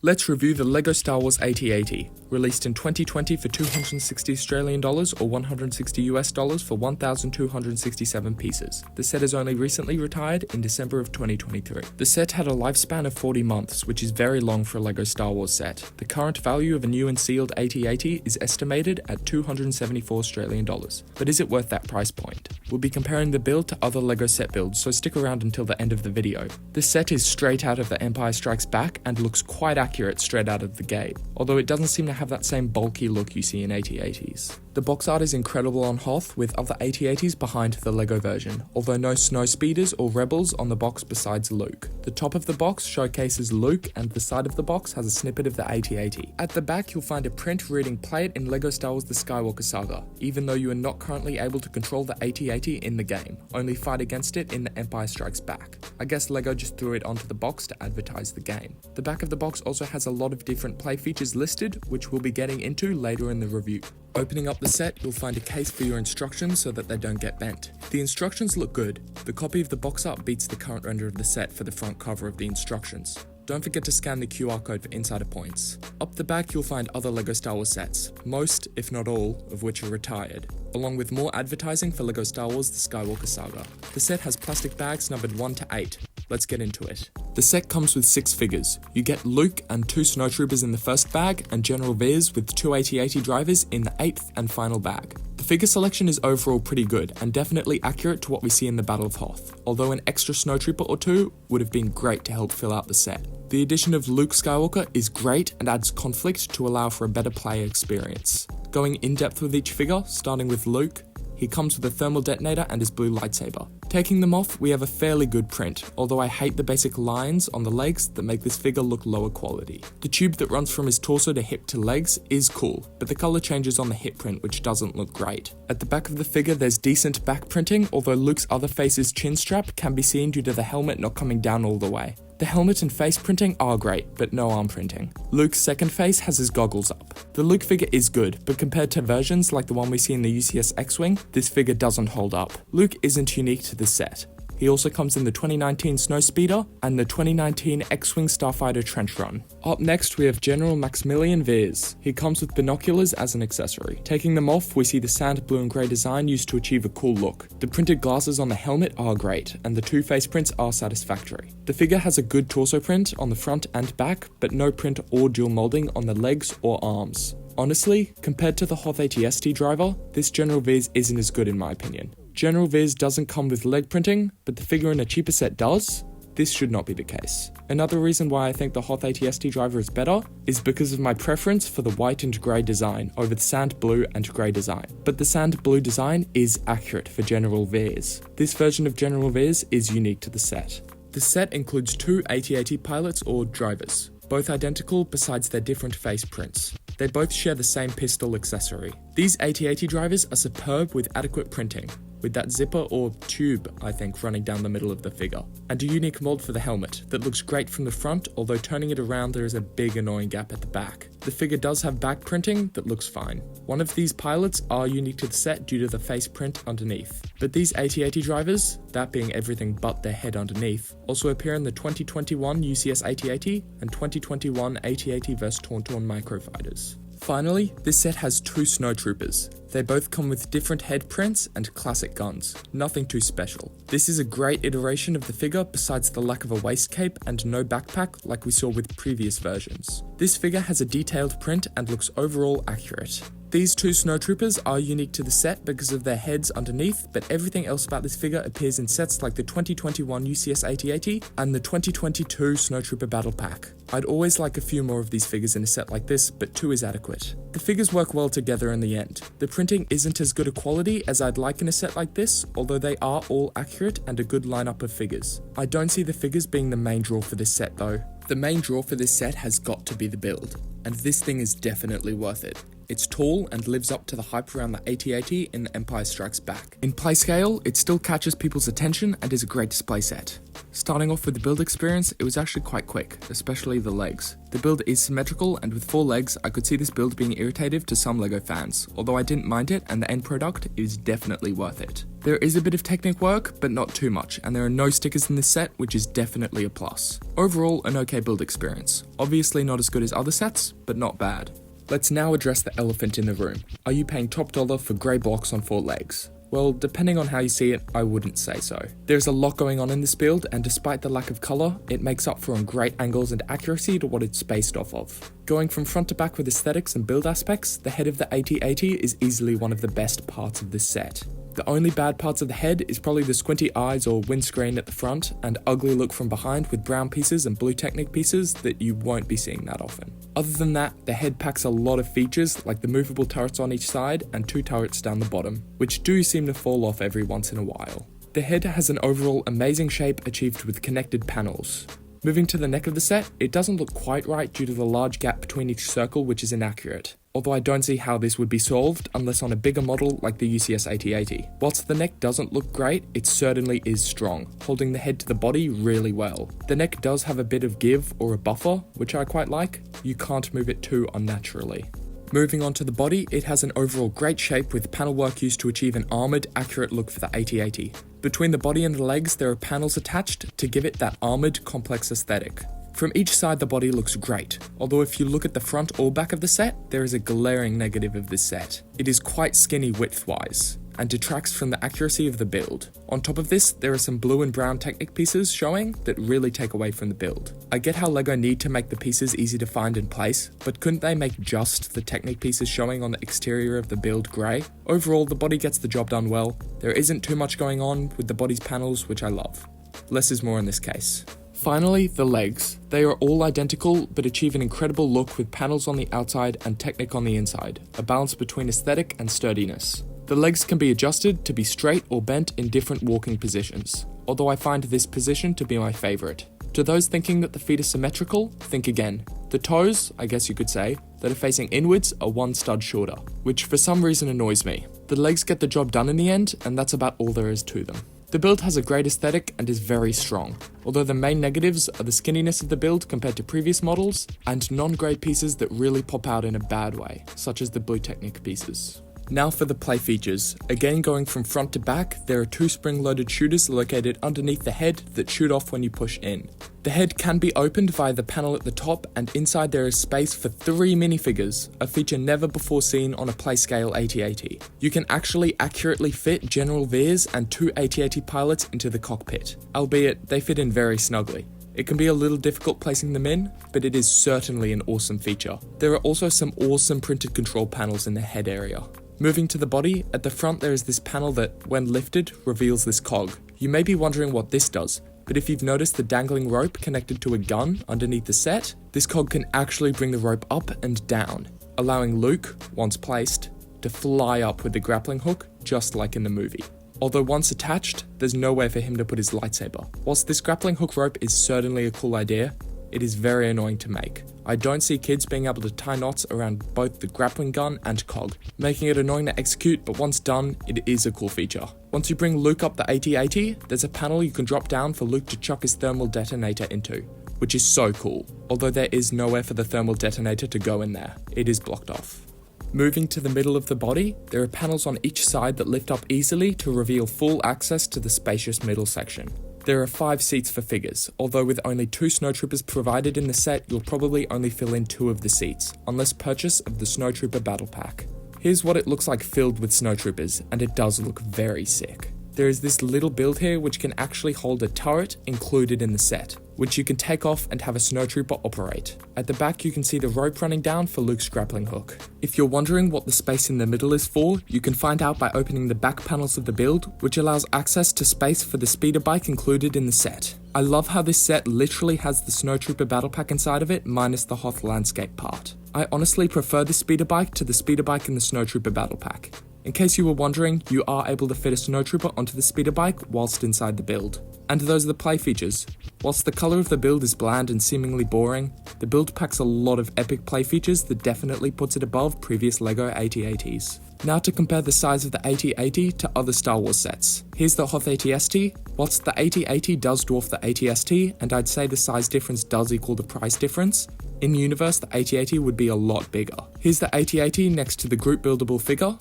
Let's review the LEGO Star Wars AT-AT, released in 2020 for $260 Australian dollars or $160 US dollars for 1,267 pieces. The set is only recently retired in December of 2023. The set had a lifespan of 40 months, which is very long for a LEGO Star Wars set. The current value of a new and sealed AT-AT is estimated at $274 Australian dollars. But is it worth that price point? We'll be comparing the build to other LEGO set builds, so stick around until the end of the video. This set is straight out of The Empire Strikes Back and looks quite accurate straight out of the gate, although it doesn't seem to have that same bulky look you see in AT-ATs. The box art is incredible on Hoth, with other AT-ATs behind the LEGO version, although no snow speeders or rebels on the box besides Luke. The top of the box showcases Luke and the side of the box has a snippet of the AT-AT. At the back you'll find a print reading "Play it in LEGO Star Wars The Skywalker Saga," even though you are not currently able to control the AT-AT in the game, only fight against it in The Empire Strikes Back. I guess LEGO just threw it onto the box to advertise the game. The back of the box also has a lot of different play features listed, which we'll be getting into later in the review. Opening up the set, you'll find a case for your instructions so that they don't get bent. The instructions look good. The copy of the box art beats the current render of the set for the front cover of the instructions. Don't forget to scan the QR code for insider points. Up the back you'll find other LEGO Star Wars sets, most, if not all, of which are retired, along with more advertising for LEGO Star Wars The Skywalker Saga. The set has plastic bags numbered 1 to 8. Let's get into it. The set comes with 6 figures. You get Luke and 2 snowtroopers in the first bag, and General Veers with 2 AT-AT drivers in the 8th and final bag. The figure selection is overall pretty good, and definitely accurate to what we see in the Battle of Hoth, although an extra snowtrooper or 2 would have been great to help fill out the set. The addition of Luke Skywalker is great and adds conflict to allow for a better player experience. Going in depth with each figure, starting with Luke, he comes with a thermal detonator and his blue lightsaber. Taking them off, we have a fairly good print, although I hate the basic lines on the legs that make this figure look lower quality. The tube that runs from his torso to hip to legs is cool, but the colour changes on the hip print, which doesn't look great. At the back of the figure there's decent back printing, although Luke's other face's chin strap can be seen due to the helmet not coming down all the way. The helmet and face printing are great, but no arm printing. Luke's second face has his goggles up. The Luke figure is good, but compared to versions like the one we see in the UCS X-Wing, this figure doesn't hold up. Luke isn't unique to this set. He also comes in the 2019 Snowspeeder and the 2019 X-Wing Starfighter Trench Run. Up next we have General Maximilian Veers. He comes with binoculars as an accessory. Taking them off, we see the sand blue and grey design used to achieve a cool look. The printed glasses on the helmet are great, and the 2 face prints are satisfactory. The figure has a good torso print on the front and back, but no print or dual molding on the legs or arms. Honestly, compared to the Hoth ATST driver, this General Veers isn't as good in my opinion. General Veers doesn't come with leg printing, but the figure in a cheaper set does. This should not be the case. Another reason why I think the Hoth ATST driver is better is because of my preference for the white and grey design over the sand blue and grey design. But the sand blue design is accurate for General Veers. This version of General Veers is unique to the set. The set includes 2 AT-AT pilots or drivers, both identical besides their different face prints. They both share the same pistol accessory. These AT-AT drivers are superb with adequate printing, with that zipper or tube, I think, running down the middle of the figure, and a unique mold for the helmet that looks great from the front, although turning it around there is a big annoying gap at the back. The figure does have back printing that looks fine. One of these pilots are unique to the set due to the face print underneath, but these AT-AT drivers, that being everything but their head underneath, also appear in the 2021 UCS AT-AT and 2021 AT-AT vs Tauntaun Microfighters. Finally, this set has 2 snowtroopers. They both come with different head prints and classic guns, nothing too special. This is a great iteration of the figure besides the lack of a waist cape and no backpack like we saw with previous versions. This figure has a detailed print and looks overall accurate. These 2 snowtroopers are unique to the set because of their heads underneath, but everything else about this figure appears in sets like the 2021 UCS AT-AT and the 2022 Snowtrooper Battle Pack. I'd always like a few more of these figures in a set like this, but 2 is adequate. The figures work well together in the end. The printing isn't as good a quality as I'd like in a set like this, although they are all accurate and a good lineup of figures. I don't see the figures being the main draw for this set though. The main draw for this set has got to be the build, and this thing is definitely worth it. it's tall and lives up to the hype around the AT-AT in The Empire Strikes Back. In playscale, it still catches people's attention and is a great display set. Starting off with the build experience, it was actually quite quick, especially the legs. The build is symmetrical, and with 4 legs, I could see this build being irritative to some LEGO fans, although I didn't mind it and the end product is definitely worth it. There is a bit of technique work, but not too much, and there are no stickers in this set, which is definitely a plus. Overall, an okay build experience. Obviously not as good as other sets, but not bad. Let's now address the elephant in the room. Are you paying top dollar for grey blocks on 4 legs? Well, depending on how you see it, I wouldn't say so. There's a lot going on in this build, and despite the lack of colour, it makes up for on great angles and accuracy to what it's based off of. Going from front to back with aesthetics and build aspects, the head of the AT-AT is easily one of the best parts of this set. The only bad parts of the head is probably the squinty eyes or windscreen at the front, and ugly look from behind with brown pieces and blue Technic pieces that you won't be seeing that often. Other than that, the head packs a lot of features like the movable turrets on each side and 2 turrets down the bottom, which do seem to fall off every once in a while. The head has an overall amazing shape achieved with connected panels. Moving to the neck of the set, it doesn't look quite right due to the large gap between each circle, which is inaccurate. Although I don't see how this would be solved unless on a bigger model like the UCS AT-AT. Whilst the neck doesn't look great, it certainly is strong, holding the head to the body really well. The neck does have a bit of give or a buffer, which I quite like. You can't move it too unnaturally. Moving on to the body, it has an overall great shape with panel work used to achieve an armoured, accurate look for the AT-AT. Between the body and the legs, there are panels attached to give it that armoured, complex aesthetic. From each side, the body looks great, although if you look at the front or back of the set, there is a glaring negative of this set. It is quite skinny width-wise, and detracts from the accuracy of the build. On top of this, there are some blue and brown Technic pieces showing that really take away from the build. I get how LEGO need to make the pieces easy to find and place, but couldn't they make just the Technic pieces showing on the exterior of the build grey? Overall, the body gets the job done well. There isn't too much going on with the body's panels, which I love. Less is more in this case. Finally, the legs. They are all identical, but achieve an incredible look with panels on the outside and Technic on the inside, a balance between aesthetic and sturdiness. The legs can be adjusted to be straight or bent in different walking positions, although I find this position to be my favourite. To those thinking that the feet are symmetrical, think again. The toes, I guess you could say, that are facing inwards are 1 stud shorter, which for some reason annoys me. The legs get the job done in the end, and that's about all there is to them. The build has a great aesthetic and is very strong, although the main negatives are the skinniness of the build compared to previous models, and non-grey pieces that really pop out in a bad way, such as the blue Technic pieces. Now for the play features. Again, going from front to back, there are 2 spring-loaded shooters located underneath the head that shoot off when you push in. The head can be opened via the panel at the top, and inside there is space for 3 minifigures, a feature never before seen on a playscale AT-AT. You can actually accurately fit General Veers and 2 AT-AT pilots into the cockpit, albeit they fit in very snugly. It can be a little difficult placing them in, but it is certainly an awesome feature. There are also some awesome printed control panels in the head area. Moving to the body, at the front there is this panel that, when lifted, reveals this cog. You may be wondering what this does, but if you've noticed the dangling rope connected to a gun underneath the set, this cog can actually bring the rope up and down, allowing Luke, once placed, to fly up with the grappling hook, just like in the movie. Although once attached, there's nowhere for him to put his lightsaber. Whilst this grappling hook rope is certainly a cool idea, it is very annoying to make. I don't see kids being able to tie knots around both the grappling gun and cog, making it annoying to execute, but once done, it is a cool feature. Once you bring Luke up the AT-AT, there's a panel you can drop down for Luke to chuck his thermal detonator into, which is so cool, although there is nowhere for the thermal detonator to go in there. It is blocked off. Moving to the middle of the body, there are panels on each side that lift up easily to reveal full access to the spacious middle section. There are 5 seats for figures, although with only 2 snowtroopers provided in the set, you'll probably only fill in 2 of the seats, unless purchase of the snowtrooper battle pack. Here's what it looks like filled with snowtroopers, and it does look very sick. There is this little build here which can actually hold a turret included in the set, which you can take off and have a snowtrooper operate. At the back you can see the rope running down for Luke's grappling hook. If you're wondering what the space in the middle is for, you can find out by opening the back panels of the build, which allows access to space for the speeder bike included in the set. I love how this set literally has the snowtrooper battle pack inside of it, minus the Hoth landscape part. I honestly prefer the speeder bike to the speeder bike in the snowtrooper battle pack. In case you were wondering, you are able to fit a snowtrooper onto the speeder bike whilst inside the build. And those are the play features. Whilst the colour of the build is bland and seemingly boring, the build packs a lot of epic play features that definitely puts it above previous LEGO AT-ATs. Now to compare the size of the AT-AT to other Star Wars sets. Here's the Hoth AT-ST. Whilst the AT-AT does dwarf the AT-ST, and I'd say the size difference does equal the price difference, in universe the AT-AT would be a lot bigger. Here's the AT-AT next to the group buildable figure,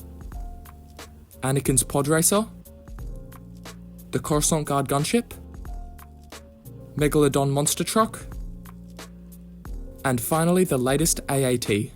Anakin's pod racer, the Coruscant Guard gunship, Megalodon monster truck, and finally the latest AAT.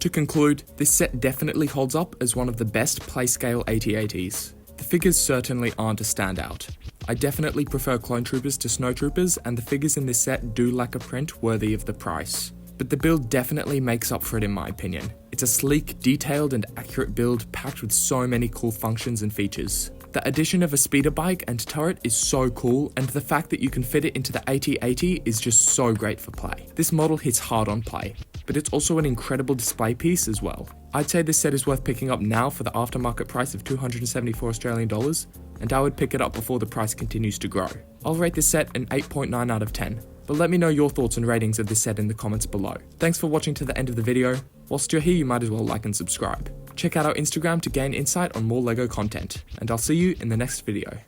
To conclude, this set definitely holds up as one of the best playscale AT-ATs. The figures certainly aren't a standout. I definitely prefer clone troopers to snowtroopers, and the figures in this set do lack a print worthy of the price. But the build definitely makes up for it in my opinion. It's a sleek, detailed and accurate build packed with so many cool functions and features. The addition of a speeder bike and turret is so cool, and the fact that you can fit it into the AT-AT is just so great for play. This model hits hard on play, but it's also an incredible display piece as well. I'd say this set is worth picking up now for the aftermarket price of $274 Australian dollars, and I would pick it up before the price continues to grow. I'll rate this set an 8.9 out of 10, but let me know your thoughts and ratings of this set in the comments below. Thanks for watching to the end of the video. Whilst you're here, you might as well like and subscribe. Check out our Instagram to gain insight on more LEGO content, and I'll see you in the next video.